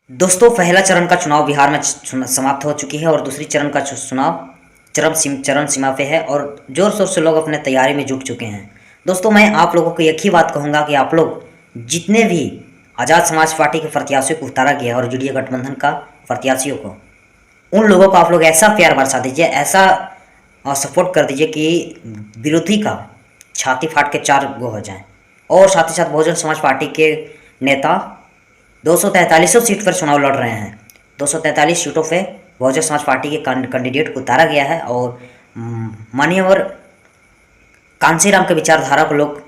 दोस्तों, पहला चरण का चुनाव बिहार में समाप्त हो चुकी है और दूसरी चरण का चुनाव चरण सीमा पे है और जोर शोर से लोग अपने तैयारी में जुट चुके हैं। दोस्तों, मैं आप लोगों को एक ही बात कहूँगा कि आप लोग जितने भी आज़ाद समाज पार्टी के प्रत्याशियों को उतारा गया और यूडीए गठबंधन का प्रत्याशियों को, उन लोगों को आप लोग ऐसा प्यार बरसा दीजिए, ऐसा सपोर्ट कर दीजिए कि विरोधी का छाती फाट के चार गो हो जाए। और साथ ही साथ बहुजन समाज पार्टी के नेता 243 सीट पर चुनाव लड़ रहे हैं। 243 सीटों पे बहुजन समाज पार्टी के कैंडिडेट को उतारा गया है और मान्यवर कांसीराम के विचारधारा को लोग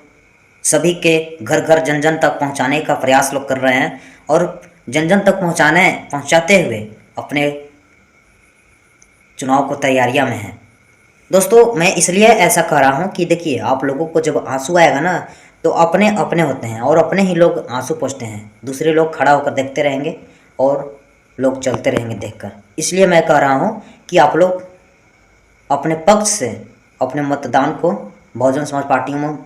सभी के घर घर जन जन तक पहुंचाने का प्रयास लोग कर रहे हैं और जन जन तक पहुंचाते हुए अपने चुनाव को तैयारियां में हैं। दोस्तों, मैं इसलिए ऐसा कह रहा हूं कि देखिए, आप लोगों को जब आंसू आएगा ना तो अपने अपने होते हैं और अपने ही लोग आंसू पोंछते हैं। दूसरे लोग खड़ा होकर देखते रहेंगे और लोग चलते रहेंगे देखकर। इसलिए मैं कह रहा हूं कि आप लोग अपने पक्ष से अपने मतदान को बहुजन समाज पार्टियों में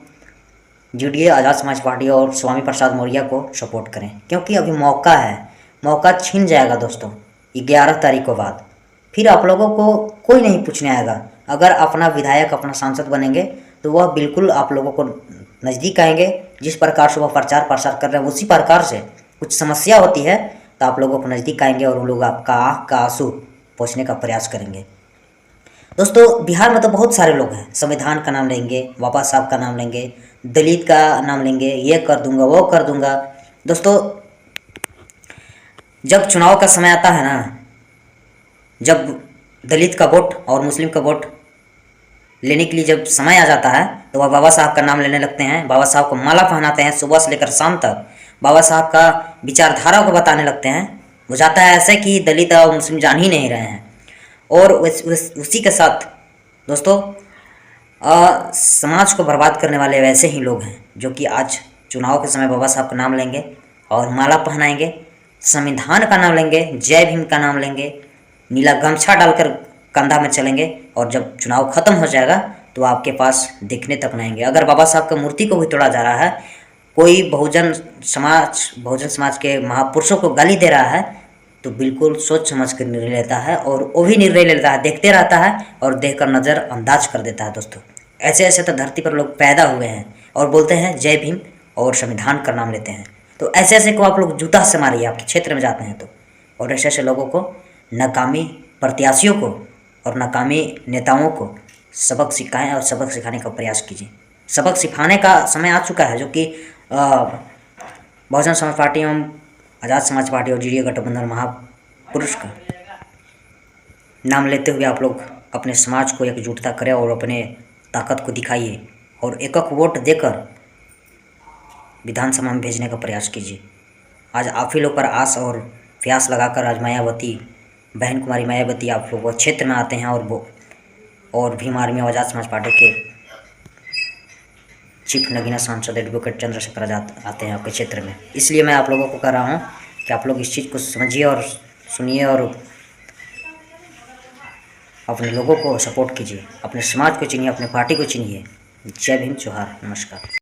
जुड़िए, आज़ाद समाज पार्टी और स्वामी प्रसाद मौर्य को सपोर्ट करें, क्योंकि अभी मौका है। मौका छिन जाएगा दोस्तों 11 तारीख के बाद। फिर आप लोगों को कोई नहीं पूछने आएगा। अगर अपना विधायक अपना सांसद बनेंगे तो वह बिल्कुल आप लोगों को नज़दीक आएंगे। जिस प्रकार से वह प्रचार प्रसार कर रहे हैं उसी प्रकार से कुछ समस्या होती है तो आप लोगों को नज़दीक आएंगे और वो लोग आपका आँख का आंसू पोंछने का प्रयास करेंगे। दोस्तों, बिहार में तो बहुत सारे लोग हैं। संविधान का नाम लेंगे, बाबा साहब का नाम लेंगे, दलित का नाम लेंगे, ये कर दूंगा वो कर दूंगा। दोस्तों, जब चुनाव का समय आता है ना, जब दलित का वोट और मुस्लिम का वोट लेने के लिए जब समय आ जाता है तो वह बाबा साहब का नाम लेने लगते हैं। बाबा साहब को माला पहनाते हैं, सुबह से लेकर शाम तक बाबा साहब का विचारधारा को बताने लगते हैं। हो जाता है ऐसे कि दलित और मुस्लिम जान ही नहीं रहे हैं। और उसी के साथ दोस्तों, समाज को बर्बाद करने वाले वैसे ही लोग हैं जो कि आज चुनाव के समय बाबा साहब का नाम लेंगे और माला पहनाएंगे, संविधान का नाम लेंगे, जय भीम का नाम लेंगे, नीला गमछा डालकर कंधा में चलेंगे और जब चुनाव खत्म हो जाएगा तो आपके पास दिखने तक नहीं आएंगे। अगर बाबा साहब का मूर्ति को भी तोड़ा जा रहा है, कोई बहुजन समाज के महापुरुषों को गाली दे रहा है तो बिल्कुल सोच समझ कर निर्णय लेता है और वो भी निर्णय लेता है, देखते रहता है और देखकर नज़रअंदाज कर देता है। दोस्तों, ऐसे ऐसे तो धरती पर लोग पैदा हुए हैं और बोलते हैं जय भीम और संविधान का नाम लेते हैं। तो ऐसे ऐसे को आप लोग जूता से मारिए आपके क्षेत्र में जाते हैं तो। और ऐसे ऐसे लोगों को, नाकामी प्रत्याशियों को और नाकामी नेताओं को सबक सिखाएं और सबक सिखाने का प्रयास कीजिए। सबक सिखाने का समय आ चुका है, जो कि बहुजन समाज पार्टी एवं आज़ाद समाज पार्टी और यूडीए गठबंधन महापुरुष का नाम लेते हुए आप लोग अपने समाज को एकजुटता करें और अपने ताकत को दिखाइए और एक एक वोट देकर विधानसभा में भेजने का प्रयास कीजिए। आज आप ही लोग पर आस और प्यास लगाकर आज मायावती, बहन कुमारी मायावती आप लोग क्षेत्र में आते हैं और भीम आर्मी आज़ाद समाज पार्टी के चीफ नगीना सांसद एडवोकेट चंद्रशेखर आजाद आते हैं आपके क्षेत्र में। इसलिए मैं आप लोगों को कह रहा हूँ कि आप लोग इस चीज़ को समझिए और सुनिए और अपने लोगों को सपोर्ट कीजिए, अपने समाज को चुनिए, अपने पार्टी को चुनिए। जय भीम, जोहार, नमस्कार।